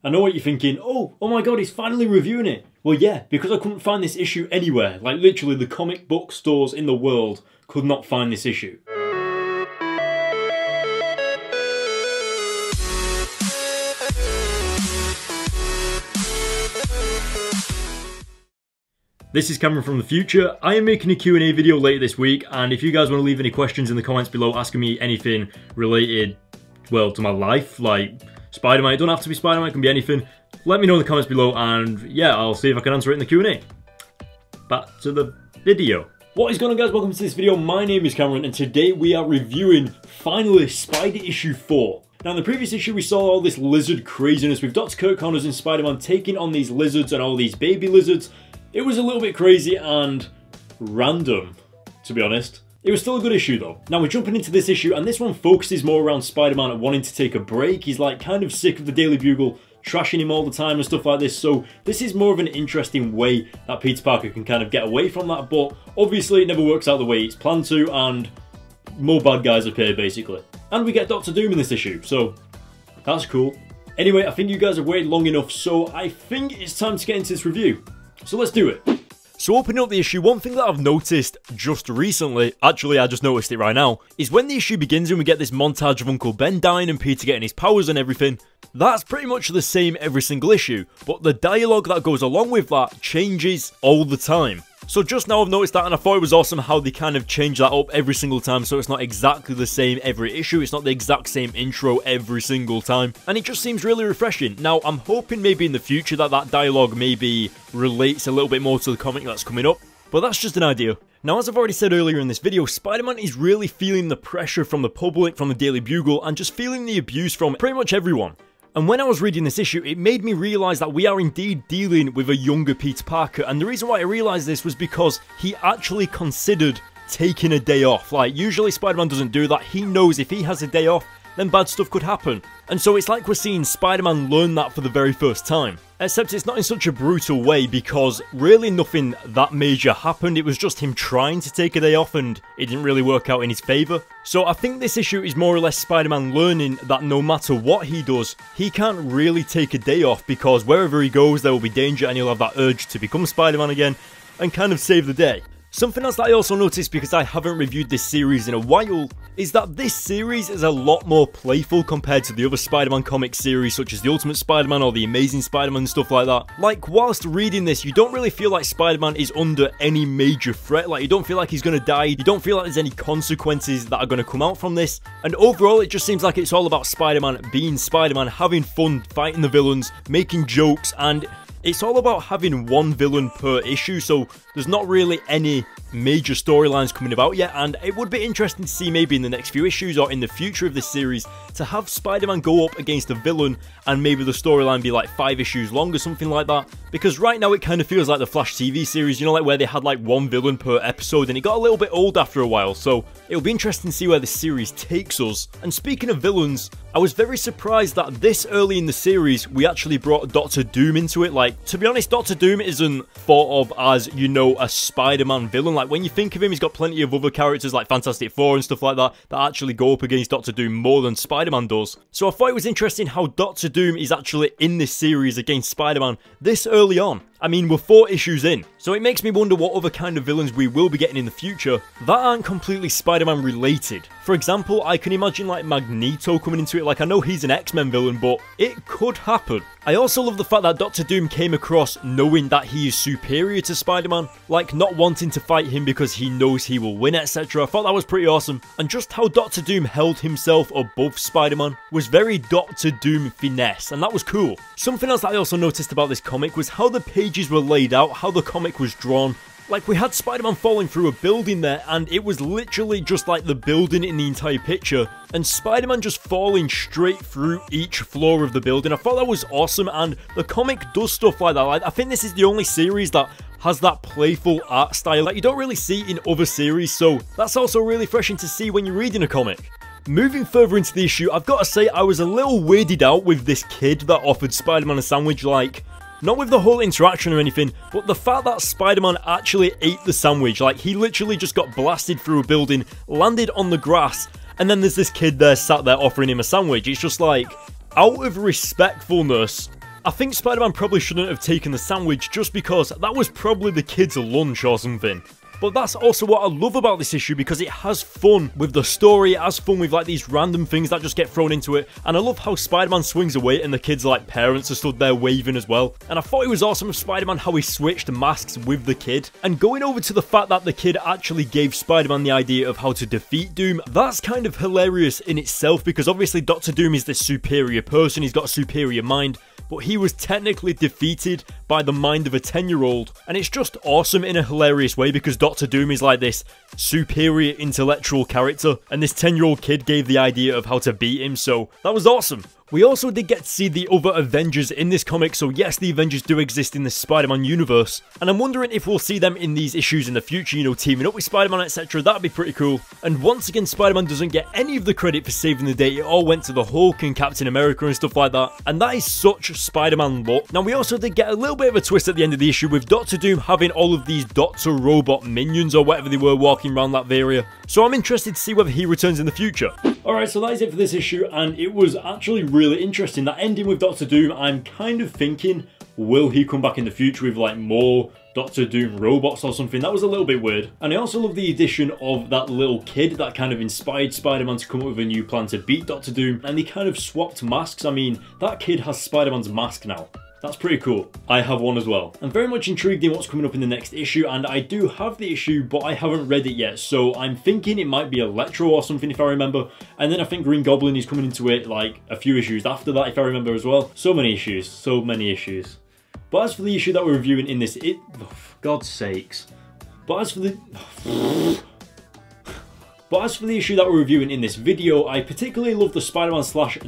I know what you're thinking, oh my god, he's finally reviewing it. Well yeah, because I couldn't find this issue anywhere. Like literally the comic book stores in the world could not find this issue. This is Cameron from the future. I am making a Q&A video later this week, and if you guys want to leave any questions in the comments below asking me anything related, well, to my life, like Spider-Man, it don't have to be Spider-Man, it can be anything, let me know in the comments below, and yeah, I'll see if I can answer it in the Q&A. Back to the video. What is going on, guys? Welcome to this video. My name is Cameron, and today we are reviewing, finally, Spidey issue 4. Now, in the previous issue, we saw all this lizard craziness with Dr. Kirk Connors and Spider-Man taking on these lizards and all these baby lizards. It was a little bit crazy and random, to be honest. It was still a good issue though. Now we're jumping into this issue, and this one focuses more around Spider-Man wanting to take a break. He's like kind of sick of the Daily Bugle trashing him all the time and stuff like this, so this is more of an interesting way that Peter Parker can kind of get away from that, but obviously it never works out the way it's planned to, and more bad guys appear basically. And we get Doctor Doom in this issue, so that's cool. Anyway, I think you guys have waited long enough, so I think it's time to get into this review. So let's do it. So opening up the issue, one thing that I've noticed just recently, actually I just noticed it right now, is when the issue begins and we get this montage of Uncle Ben dying and Peter getting his powers and everything, that's pretty much the same every single issue, but the dialogue that goes along with that changes all the time. So just now I've noticed that, and I thought it was awesome how they kind of change that up every single time, so it's not exactly the same every issue, it's not the exact same intro every single time, and it just seems really refreshing. Now I'm hoping maybe in the future that dialogue maybe relates a little bit more to the comic that's coming up, but that's just an idea. Now, as I've already said earlier in this video, Spider-Man is really feeling the pressure from the public, from the Daily Bugle, and just feeling the abuse from pretty much everyone. And when I was reading this issue, it made me realise that we are indeed dealing with a younger Peter Parker, and the reason why I realised this was because he actually considered taking a day off. Like, usually Spider-Man doesn't do that. He knows if he has a day off, then bad stuff could happen. And so it's like we're seeing Spider-Man learn that for the very first time. Except it's not in such a brutal way, because really nothing that major happened. It was just him trying to take a day off and it didn't really work out in his favour. So I think this issue is more or less Spider-Man learning that no matter what he does, he can't really take a day off, because wherever he goes there will be danger and he'll have that urge to become Spider-Man again and kind of save the day. Something else that I also noticed, because I haven't reviewed this series in a while, is that this series is a lot more playful compared to the other Spider-Man comic series, such as The Ultimate Spider-Man or The Amazing Spider-Man and stuff like that. Like, whilst reading this, you don't really feel like Spider-Man is under any major threat. Like, you don't feel like he's gonna die, you don't feel like there's any consequences that are gonna come out from this. And overall, it just seems like it's all about Spider-Man being Spider-Man, having fun, fighting the villains, making jokes, and it's all about having one villain per issue, so there's not really any major storylines coming about yet, and it would be interesting to see maybe in the next few issues or in the future of this series to have Spider-Man go up against a villain and maybe the storyline be like 5 issues long or something like that, because right now it kind of feels like the Flash TV series, you know, like where they had like one villain per episode, and it got a little bit old after a while, so it'll be interesting to see where this series takes us. And speaking of villains, I was very surprised that this early in the series we actually brought Doctor Doom into it. Like, to be honest, Doctor Doom isn't thought of as, you know, a Spider-Man villain. Like, when you think of him, he's got plenty of other characters like Fantastic Four and stuff like that that actually go up against Doctor Doom more than Spider-Man does. So I thought it was interesting how Doctor Doom is actually in this series against Spider-Man this early on. I mean, we're 4 issues in, so it makes me wonder what other kind of villains we will be getting in the future that aren't completely Spider-Man related. For example, I can imagine like Magneto coming into it. Like, I know he's an X-Men villain, but it could happen. I also love the fact that Doctor Doom came across knowing that he is superior to Spider-Man, like not wanting to fight him because he knows he will win, etc. I thought that was pretty awesome, and just how Doctor Doom held himself above Spider-Man was very Doctor Doom finesse, and that was cool. Something else that I also noticed about this comic was how the pages were laid out, how the comic was drawn. Like, we had Spider-Man falling through a building there, and it was literally just like the building in the entire picture, and Spider-Man just falling straight through each floor of the building. I thought that was awesome, and the comic does stuff like that. Like, I think this is the only series that has that playful art style that you don't really see in other series, so that's also really refreshing to see when you're reading a comic. Moving further into the issue, I've got to say I was a little weirded out with this kid that offered Spider-Man a sandwich. Like, not with the whole interaction or anything, but the fact that Spider-Man actually ate the sandwich. Like, he literally just got blasted through a building, landed on the grass, and then there's this kid there sat there offering him a sandwich. It's just like, out of respectfulness, I think Spider-Man probably shouldn't have taken the sandwich just because that was probably the kid's lunch or something. But that's also what I love about this issue, because it has fun with the story, it has fun with like these random things that just get thrown into it, and I love how Spider-Man swings away and the kids like parents are stood there waving as well. And I thought it was awesome of Spider-Man how he switched masks with the kid. And going over to the fact that the kid actually gave Spider-Man the idea of how to defeat Doom, that's kind of hilarious in itself, because obviously Dr. Doom is this superior person, he's got a superior mind, but he was technically defeated by the mind of a 10-year-old. And it's just awesome in a hilarious way, because Dr. Doom is like this superior intellectual character, and this 10-year-old kid gave the idea of how to beat him, so that was awesome. We also did get to see the other Avengers in this comic, so yes, the Avengers do exist in the Spider-Man universe, and I'm wondering if we'll see them in these issues in the future, you know, teaming up with Spider-Man, etc. That'd be pretty cool. And once again, Spider-Man doesn't get any of the credit for saving the day. It all went to the Hulk and Captain America and stuff like that, and that is such Spider-Man luck. Now, we also did get a little bit of a twist at the end of the issue with Dr. Doom having all of these Dr. Robot minions or whatever they were walking around that area, so I'm interested to see whether he returns in the future. Alright, so that is it for this issue, and it was actually really interesting. That ending with Dr. Doom, I'm kind of thinking, will he come back in the future with like more Dr. Doom robots or something? That was a little bit weird. And I also love the addition of that little kid that kind of inspired Spider-Man to come up with a new plan to beat Dr. Doom, and they kind of swapped masks. I mean, that kid has Spider-Man's mask now. That's pretty cool. I have one as well. I'm very much intrigued in what's coming up in the next issue, and I do have the issue, but I haven't read it yet, so I'm thinking it might be Electro or something if I remember, and then I think Green Goblin is coming into it like a few issues after that if I remember as well. So many issues, so many issues. But as for the issue that we're reviewing in this, oh, for God's sakes. But as for the issue that we're reviewing in this video, I particularly love the Spider-Man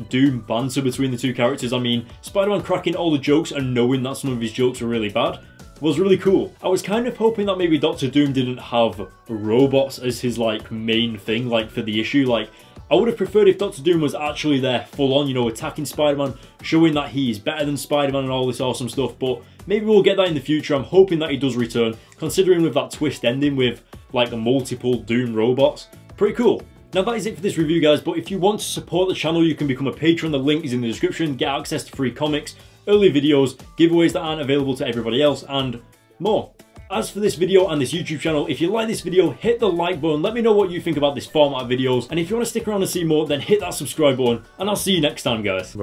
/ Doom banter between the two characters. I mean, Spider-Man cracking all the jokes and knowing that some of his jokes were really bad was really cool. I was kind of hoping that maybe Dr. Doom didn't have robots as his like main thing, like for the issue. Like, I would have preferred if Dr. Doom was actually there full on, you know, attacking Spider-Man, showing that he's better than Spider-Man and all this awesome stuff, but maybe we'll get that in the future. I'm hoping that he does return, considering with that twist ending with like multiple Doom robots. Pretty cool. Now that is it for this review, guys, but if you want to support the channel, you can become a patron. The link is in the description. Get access to free comics, early videos, giveaways that aren't available to everybody else, and more. As for this video and this YouTube channel, if you like this video, hit the like button. Let me know what you think about this format of videos, and if you want to stick around and see more, then hit that subscribe button, and I'll see you next time, guys.